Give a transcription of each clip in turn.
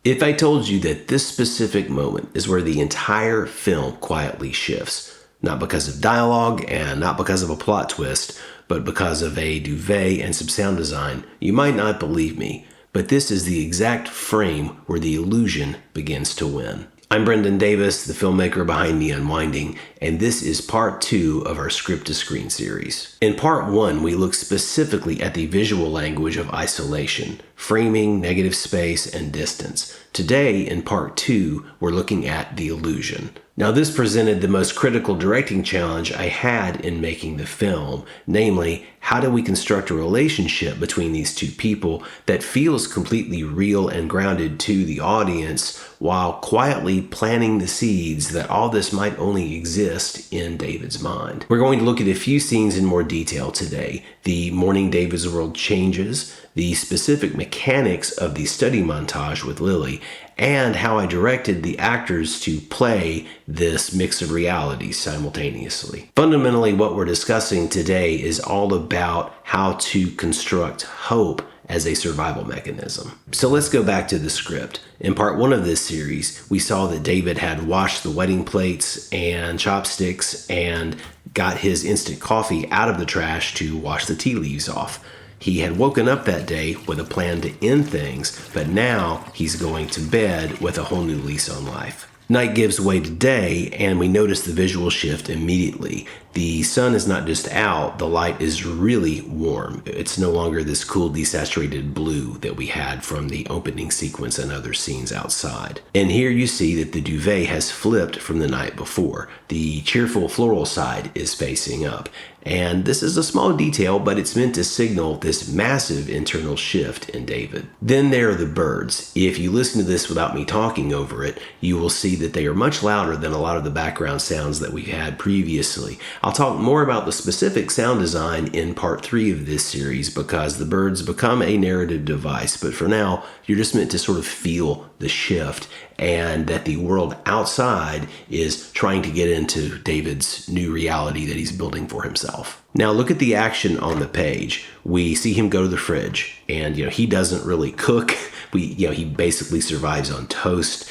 If I told you that this specific moment is where the entire film quietly shifts, not because of dialogue and not because of a plot twist, but because of a duvet and some sound design, you might not believe me, but this is the exact frame where the illusion begins to win. I'm Brendan Davis, the filmmaker behind the Unwinding, and this is part 2 of our script-to-screen series. In part 1, we look specifically at the visual language of isolation, framing, negative space, and distance. Today, in part 2, we're looking at the illusion. Now, this presented the most critical directing challenge I had in making the film, namely, how do we construct a relationship between these two people that feels completely real and grounded to the audience while quietly planting the seeds that all this might only exist in David's mind. We're going to look at a few scenes in more detail today. The morning David's world changes, the specific mechanics of the study montage with Lily, and how I directed the actors to play this mix of realities simultaneously. Fundamentally, what we're discussing today is all about how to construct hope as a survival mechanism. So let's go back to the script. In part 1 of this series, we saw that David had washed the wedding plates and chopsticks and got his instant coffee out of the trash to wash the tea leaves off. He had woken up that day with a plan to end things, but now he's going to bed with a whole new lease on life. Night gives way to day, and we notice the visual shift immediately. The sun is not just out, the light is really warm. It's no longer this cool desaturated blue that we had from the opening sequence and other scenes outside. And here you see that the duvet has flipped from the night before. The cheerful floral side is facing up. And this is a small detail, but it's meant to signal this massive internal shift in David. Then there are the birds. If you listen to this without me talking over it, you will see that they are much louder than a lot of the background sounds that we've had previously. I'll talk more about the specific sound design in part 3 of this series because the birds become a narrative device, but for now, you're just meant to sort of feel the shift and that the world outside is trying to get into David's new reality that he's building for himself. Now look at the action on the page. We see him go to the fridge and he doesn't really cook. He basically survives on toast.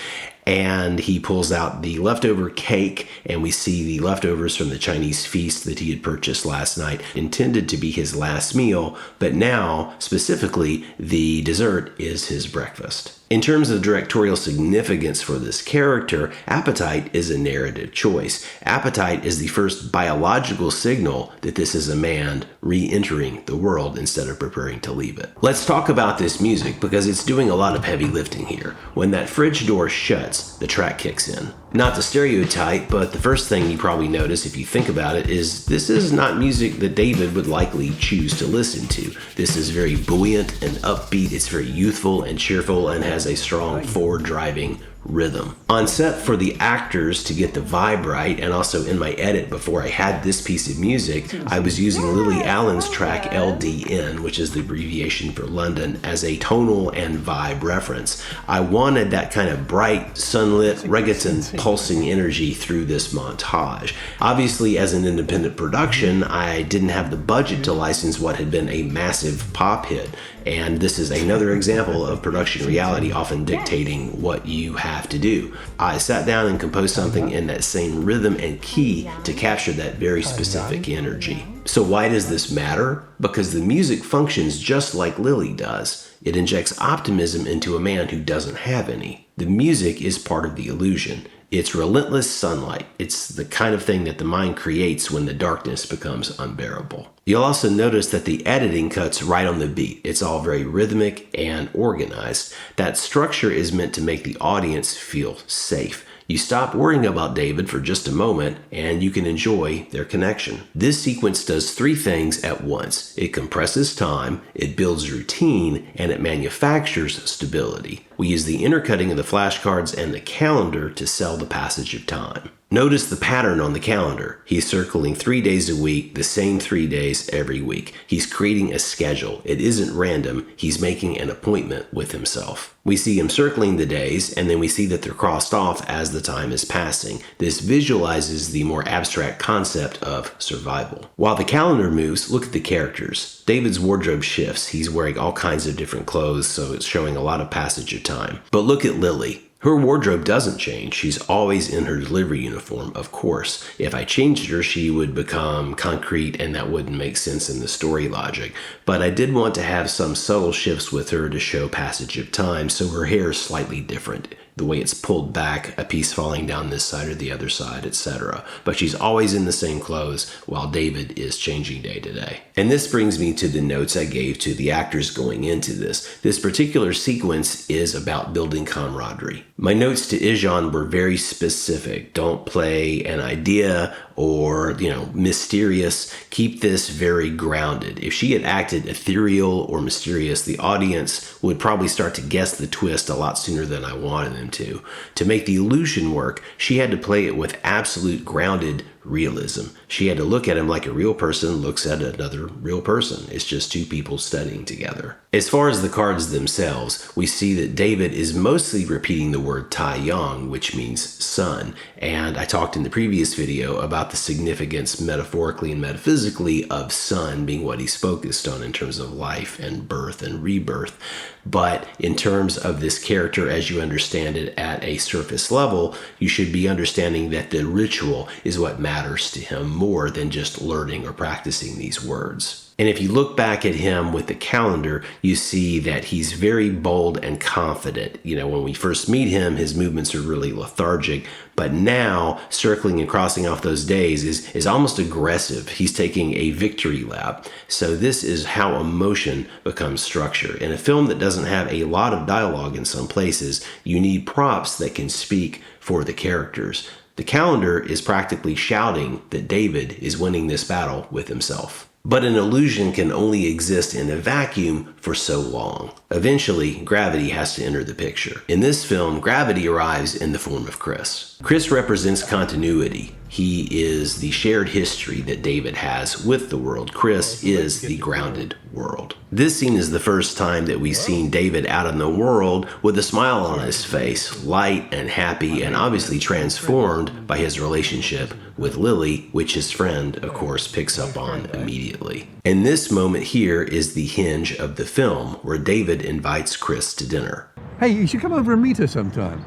And he pulls out the leftover cake, and we see the leftovers from the Chinese feast that he had purchased last night, intended to be his last meal, but now, specifically, the dessert is his breakfast. In terms of directorial significance for this character, appetite is a narrative choice. Appetite is the first biological signal that this is a man re-entering the world instead of preparing to leave it. Let's talk about this music because it's doing a lot of heavy lifting here. When that fridge door shuts, the track kicks in. Not to stereotype, but the first thing you probably notice if you think about it is this is not music that David would likely choose to listen to. This is very buoyant and upbeat, it's very youthful and cheerful and has a strong forward-driving rhythm. On set for the actors to get the vibe right, and also in my edit before I had this piece of music, I was using Lily Allen's track LDN, which is the abbreviation for London, as a tonal and vibe reference. I wanted that kind of bright, sunlit, reggaeton pulsing energy through this montage. Obviously, as an independent production, I didn't have the budget to license what had been a massive pop hit. And this is another example of production reality often dictating what you have to do. I sat down and composed something in that same rhythm and key to capture that very specific energy. So why does this matter? Because the music functions just like Lily does. It injects optimism into a man who doesn't have any. The music is part of the illusion. It's relentless sunlight. It's the kind of thing that the mind creates when the darkness becomes unbearable. You'll also notice that the editing cuts right on the beat. It's all very rhythmic and organized. That structure is meant to make the audience feel safe. You stop worrying about David for just a moment and you can enjoy their connection. This sequence does 3 things at once. It compresses time, it builds routine, and it manufactures stability. We use the intercutting of the flashcards and the calendar to sell the passage of time. Notice the pattern on the calendar. He's circling 3 days a week, the same 3 days every week. He's creating a schedule. It isn't random. He's making an appointment with himself. We see him circling the days, and then we see that they're crossed off as the time is passing. This visualizes the more abstract concept of survival. While the calendar moves, look at the characters. David's wardrobe shifts. He's wearing all kinds of different clothes, so it's showing a lot of passage of time. But look at Lily. Her wardrobe doesn't change. She's always in her delivery uniform, of course. If I changed her, she would become concrete, and that wouldn't make sense in the story logic. But I did want to have some subtle shifts with her to show passage of time, so her hair is slightly different. The way it's pulled back, a piece falling down this side or the other side, etc. But she's always in the same clothes while David is changing day to day. And this brings me to the notes I gave to the actors going into this. This particular sequence is about building camaraderie. My notes to Ijan were very specific. Don't play an idea or, mysterious. Keep this very grounded. If she had acted ethereal or mysterious, the audience would probably start to guess the twist a lot sooner than I wanted them to. To make the illusion work, she had to play it with absolute grounded realism. She had to look at him like a real person looks at another real person. It's just two people studying together. As far as the cards themselves, we see that David is mostly repeating the word Taiyang, which means sun. And I talked in the previous video about the significance metaphorically and metaphysically of sun being what he's focused on in terms of life and birth and rebirth. But in terms of this character, as you understand it at a surface level, you should be understanding that the ritual is what matters to him more than just learning or practicing these words. And if you look back at him with the calendar, you see that he's very bold and confident. When we first meet him, his movements are really lethargic, but now circling and crossing off those days is almost aggressive. He's taking a victory lap. So this is how emotion becomes structure. In a film that doesn't have a lot of dialogue in some places, you need props that can speak for the characters. The calendar is practically shouting that David is winning this battle with himself. But an illusion can only exist in a vacuum for so long. Eventually, gravity has to enter the picture. In this film, gravity arrives in the form of Chris. Chris represents continuity. He is the shared history that David has with the world. Chris is the grounded world. This scene is the first time that we've seen David out in the world with a smile on his face, light and happy, and obviously transformed by his relationship with Lily, which his friend, of course, picks up on immediately. And this moment here is the hinge of the film, where David invites Chris to dinner. Hey, you should come over and meet her sometime.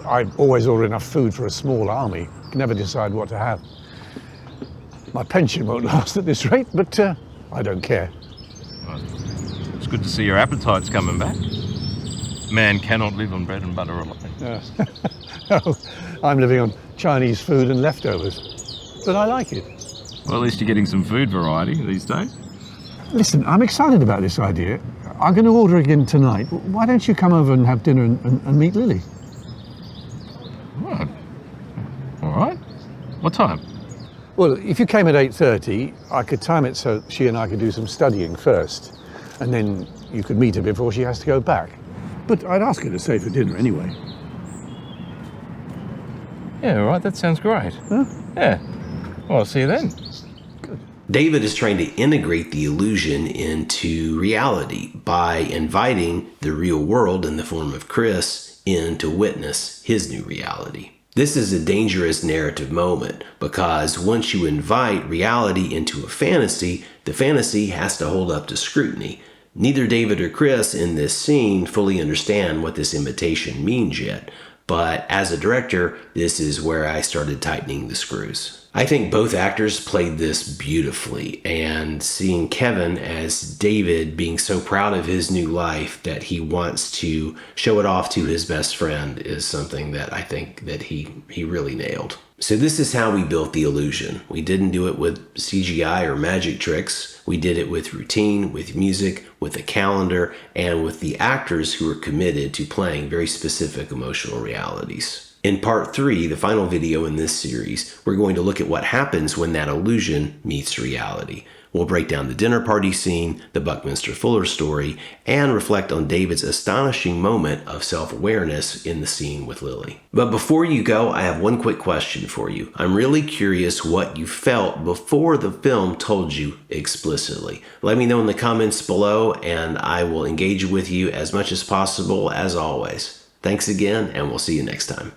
I always order enough food for a small army. Can never decide what to have. My pension won't last at this rate, but I don't care. Well, it's good to see your appetite's coming back. Man cannot live on bread and butter alone. No, I'm living on Chinese food and leftovers, but I like it. Well, at least you're getting some food variety these days. Listen, I'm excited about this idea. I'm going to order again tonight. Why don't you come over and have dinner and meet Lily? Right. All right. What time? Well, if you came at 8:30, I could time it so she and I could do some studying first, and then you could meet her before she has to go back. But I'd ask her to stay for dinner anyway. Yeah, all right. That sounds great. Huh? Yeah. Well, I'll see you then. David is trying to integrate the illusion into reality by inviting the real world in the form of Chris in to witness his new reality. This is a dangerous narrative moment because once you invite reality into a fantasy, the fantasy has to hold up to scrutiny. Neither David or Chris in this scene fully understand what this invitation means yet, but as a director, this is where I started tightening the screws. I think both actors played this beautifully, and seeing Kevin as David being so proud of his new life that he wants to show it off to his best friend is something that I think that he really nailed. So this is how we built the illusion. We didn't do it with CGI or magic tricks. We did it with routine, with music, with a calendar, and with the actors who are committed to playing very specific emotional realities. In part 3, the final video in this series, we're going to look at what happens when that illusion meets reality. We'll break down the dinner party scene, the Buckminster Fuller story, and reflect on David's astonishing moment of self-awareness in the scene with Lily. But before you go, I have one quick question for you. I'm really curious what you felt before the film told you explicitly. Let me know in the comments below, and I will engage with you as much as possible, as always. Thanks again, and we'll see you next time.